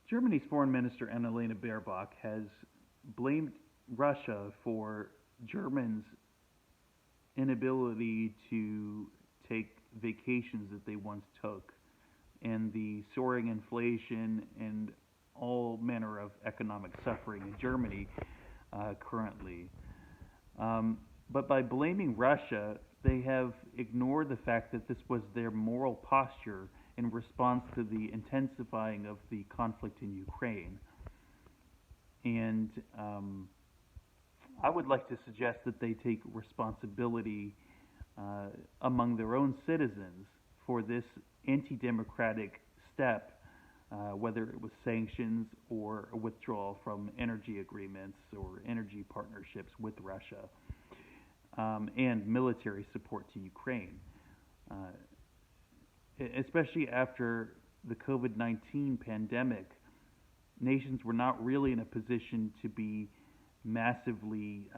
Germany's Foreign Minister Annalena Baerbock has blamed Russia for Germans' inability to take vacations that they once took, and the soaring inflation and all manner of economic suffering in Germany currently. But by blaming Russia, they have ignored the fact that this was their moral posture in response to the intensifying of the conflict in Ukraine. And I would like to suggest that they take responsibility among their own citizens for this anti democratic step, whether it was sanctions or a withdrawal from energy agreements or energy partnerships with Russia, and military support to Ukraine. Especially after the COVID 19 pandemic, nations were not really in a position to be massively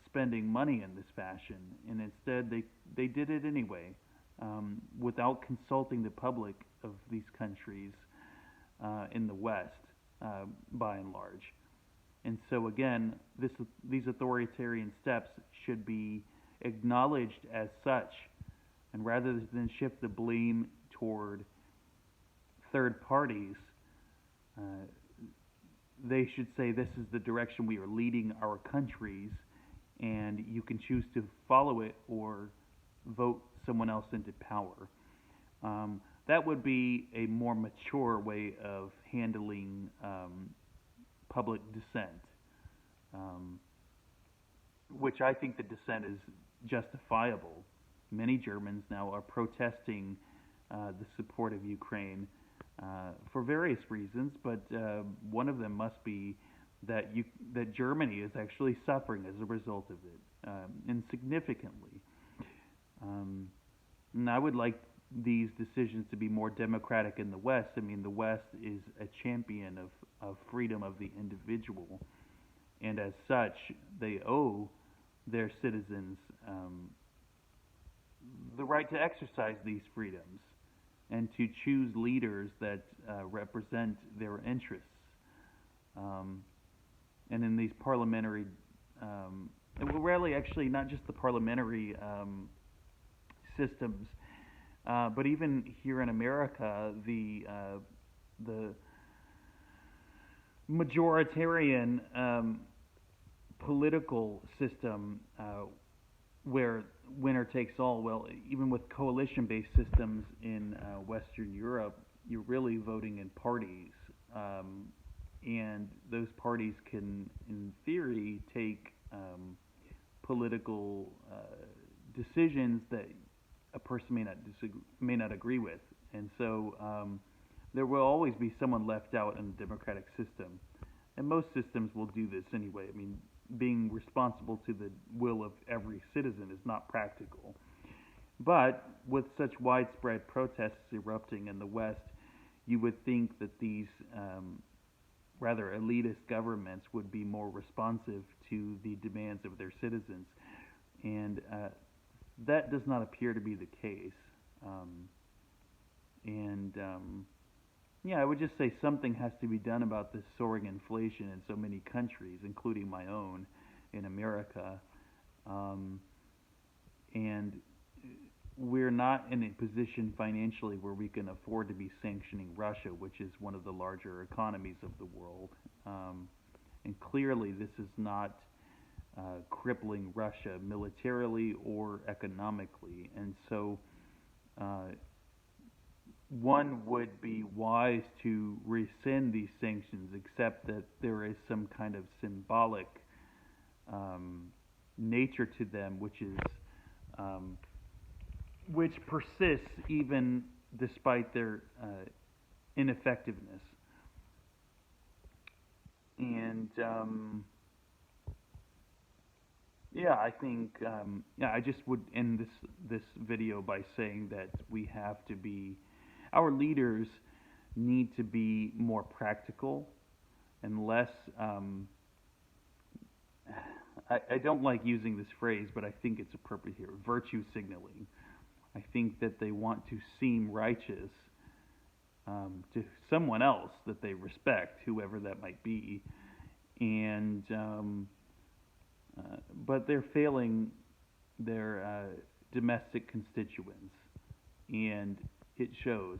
spending money in this fashion, and instead they did it anyway, without consulting the public of these countries in the West, by and large. And so again, these authoritarian steps should be acknowledged as such, and rather than shift the blame toward third parties, uh, they should say this is the direction we are leading our countries, and you can choose to follow it or vote someone else into power. That would be a more mature way of handling public dissent, um, which I think the dissent is justifiable. Many Germans now are protesting the support of Ukraine for various reasons, but one of them must be that Germany is actually suffering as a result of it, and significantly. And I would like these decisions to be more democratic in the West. I mean, the West is a champion of freedom of the individual, and as such, they owe their citizens the right to exercise these freedoms and to choose leaders that represent their interests. And in these parliamentary, well, rarely actually not just the parliamentary systems, but even here in America, the majoritarian political system where winner takes all. Well, even with coalition-based systems in Western Europe, you're really voting in parties, and those parties can, in theory, take political decisions that a person may not agree with, and so there will always be someone left out in the democratic system, and most systems will do this anyway. I mean, being responsible to the will of every citizen is not practical. But with such widespread protests erupting in the West, you would think that these rather elitist governments would be more responsive to the demands of their citizens. And that does not appear to be the case. And yeah, I would just say something has to be done about this soaring inflation in so many countries, including my own in America. And we're not in a position financially where we can afford to be sanctioning Russia, which is one of the larger economies of the world. And clearly, this is not crippling Russia militarily or economically. And so one would be wise to rescind these sanctions, except that there is some kind of symbolic nature to them, which persists even despite their ineffectiveness. And yeah, I think yeah, I just would end this video by saying that we have to be, our leaders need to be more practical and less. I don't like using this phrase, but I think it's appropriate here. Virtue signaling. I think that they want to seem righteous to someone else that they respect, whoever that might be, and but they're failing their domestic constituents, and it shows.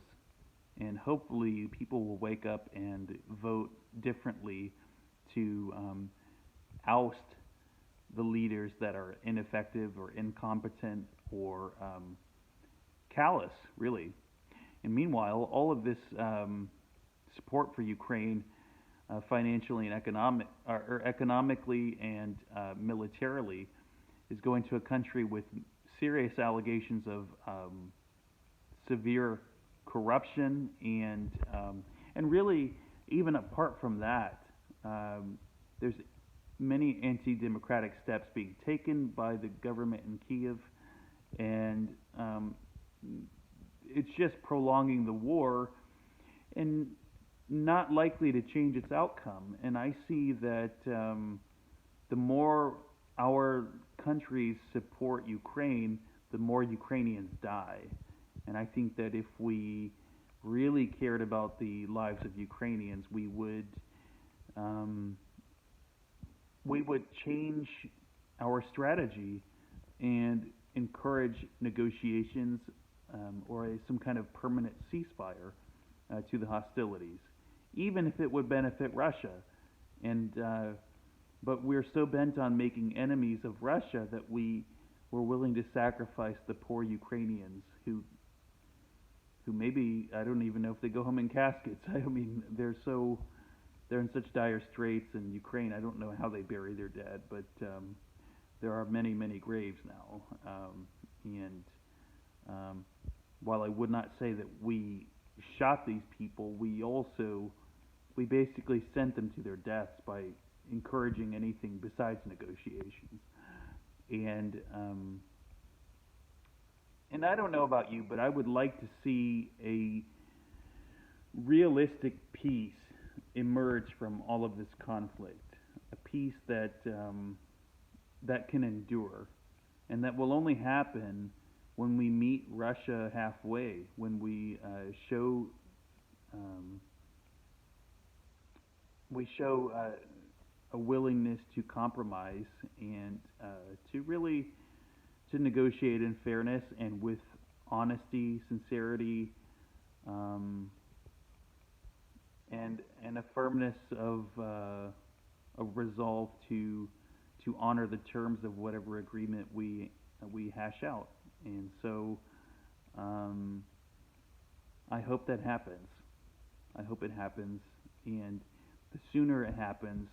And hopefully, people will wake up and vote differently to oust the leaders that are ineffective or incompetent or callous, really. And meanwhile, all of this support for Ukraine, financially and or economically and militarily, is going to a country with serious allegations of severe corruption and really, even apart from that, there's many anti-democratic steps being taken by the government in Kiev, and it's just prolonging the war and not likely to change its outcome. And I see that the more our countries support Ukraine, the more Ukrainians die. And I think that if we really cared about the lives of Ukrainians, we would change our strategy and encourage negotiations or some kind of permanent ceasefire to the hostilities, even if it would benefit Russia. And but we're so bent on making enemies of Russia that we were willing to sacrifice the poor Ukrainians who maybe, I don't even know if they go home in caskets. I mean, they're in such dire straits in Ukraine. I don't know how they bury their dead, but there are many, many graves now. And while I would not say that we shot these people, we basically sent them to their deaths by encouraging anything besides negotiations. And I don't know about you, but I would like to see a realistic peace emerge from all of this conflict, a peace that that can endure, and that will only happen when we meet Russia halfway, when we show a willingness to compromise and to negotiate in fairness and with honesty, sincerity, and a firmness of resolve to honor the terms of whatever agreement we hash out. And so I hope that happens. I hope it happens, and the sooner it happens,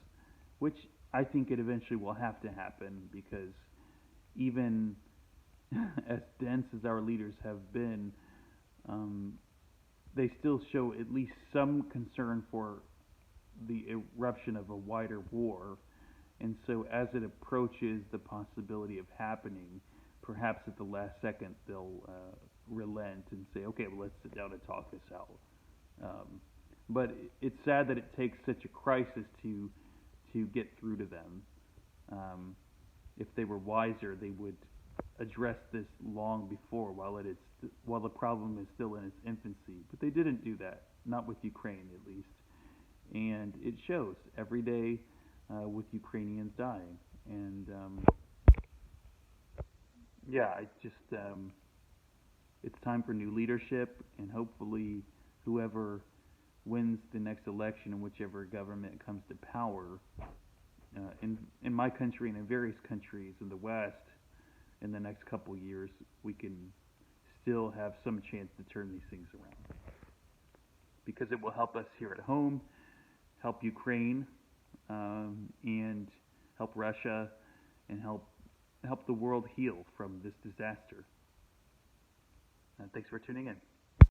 which I think it eventually will have to happen, because even as dense as our leaders have been, they still show at least some concern for the eruption of a wider war. And so as it approaches the possibility of happening, perhaps at the last second they'll relent and say, okay, well, let's sit down and talk this out. But it's sad that it takes such a crisis to get through to them. If they were wiser, they would address this long before, while the problem is still in its infancy. But they didn't do that, not with Ukraine at least. And it shows every day with Ukrainians dying. And I just it's time for new leadership, and hopefully whoever wins the next election and whichever government comes to power in my country and in various countries in the West in the next couple of years, we can still have some chance to turn these things around, because it will help us here at home, help Ukraine, and help Russia, and help the world heal from this disaster. Thanks for tuning in.